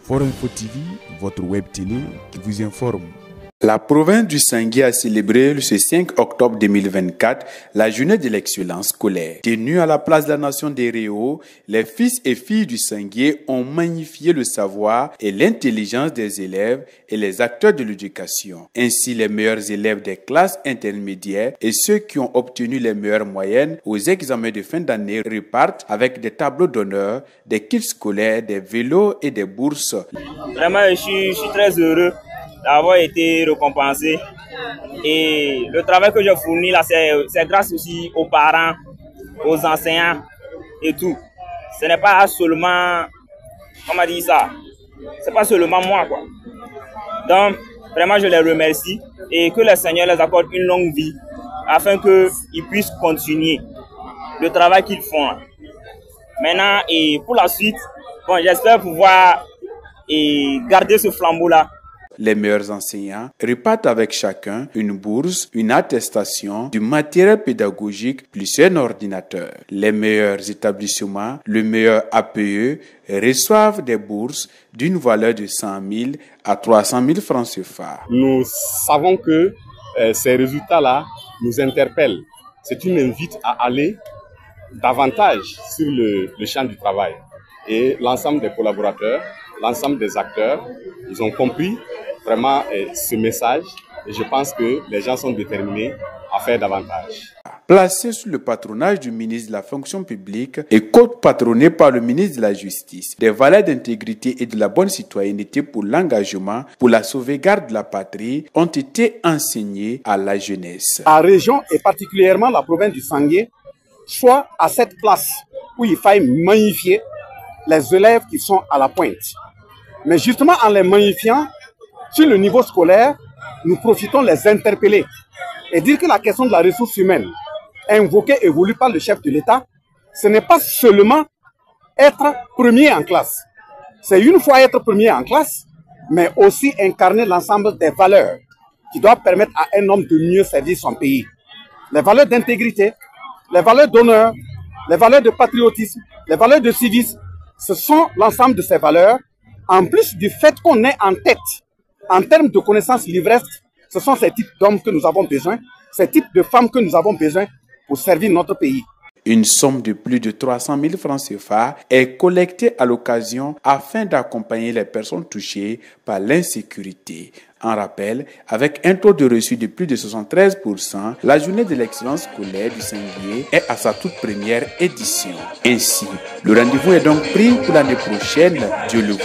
Forum Info TV, votre web télé qui vous informe. La province du Sangué a célébré ce 5 octobre 2024 la journée de l'excellence scolaire. Tenue à la place de la nation des Réaux, les fils et filles du Sangué ont magnifié le savoir et l'intelligence des élèves et les acteurs de l'éducation. Ainsi, les meilleurs élèves des classes intermédiaires et ceux qui ont obtenu les meilleures moyennes aux examens de fin d'année repartent avec des tableaux d'honneur, des kits scolaires, des vélos et des bourses. Vraiment, je suis très heureux d'avoir été récompensé, et le travail que je fournis là, c'est grâce aussi aux parents, aux enseignants et tout. Ce n'est pas seulement, comment dire ça, c'est pas seulement moi quoi. Donc vraiment je les remercie et que le Seigneur les accorde une longue vie afin qu'ils puissent continuer le travail qu'ils font. Maintenant et pour la suite, bon, j'espère pouvoir garder ce flambeau là. Les meilleurs enseignants repartent avec chacun une bourse, une attestation, du matériel pédagogique plus un ordinateur. Les meilleurs établissements, le meilleur APE, reçoivent des bourses d'une valeur de 100 000 à 300 000 francs CFA. Nous savons que ces résultats-là nous interpellent. C'est une invite à aller davantage sur le champ du travail. Et l'ensemble des collaborateurs, l'ensemble des acteurs, ils ont compris vraiment ce message et je pense que les gens sont déterminés à faire davantage. Placé sous le patronage du ministre de la Fonction publique et co-patronné par le ministre de la Justice, des valeurs d'intégrité et de la bonne citoyenneté pour l'engagement, pour la sauvegarde de la patrie ont été enseignées à la jeunesse. La région et particulièrement la province du Sangué soit à cette place où il faille magnifier les élèves qui sont à la pointe. Mais justement en les magnifiant, sur le niveau scolaire, nous profitons de les interpeller et dire que la question de la ressource humaine, invoquée et voulue par le chef de l'État, ce n'est pas seulement être premier en classe. C'est une fois être premier en classe, mais aussi incarner l'ensemble des valeurs qui doivent permettre à un homme de mieux servir son pays. Les valeurs d'intégrité, les valeurs d'honneur, les valeurs de patriotisme, les valeurs de civisme, ce sont l'ensemble de ces valeurs, en plus du fait qu'on est en tête. En termes de connaissances livresques, ce sont ces types d'hommes que nous avons besoin, ces types de femmes que nous avons besoin pour servir notre pays. Une somme de plus de 300 000 francs CFA est collectée à l'occasion afin d'accompagner les personnes touchées par l'insécurité. En rappel, avec un taux de reçu de plus de 73%, la journée de l'excellence scolaire du Sangué est à sa toute première édition. Ainsi, le rendez-vous est donc pris pour l'année prochaine, Dieu le veut.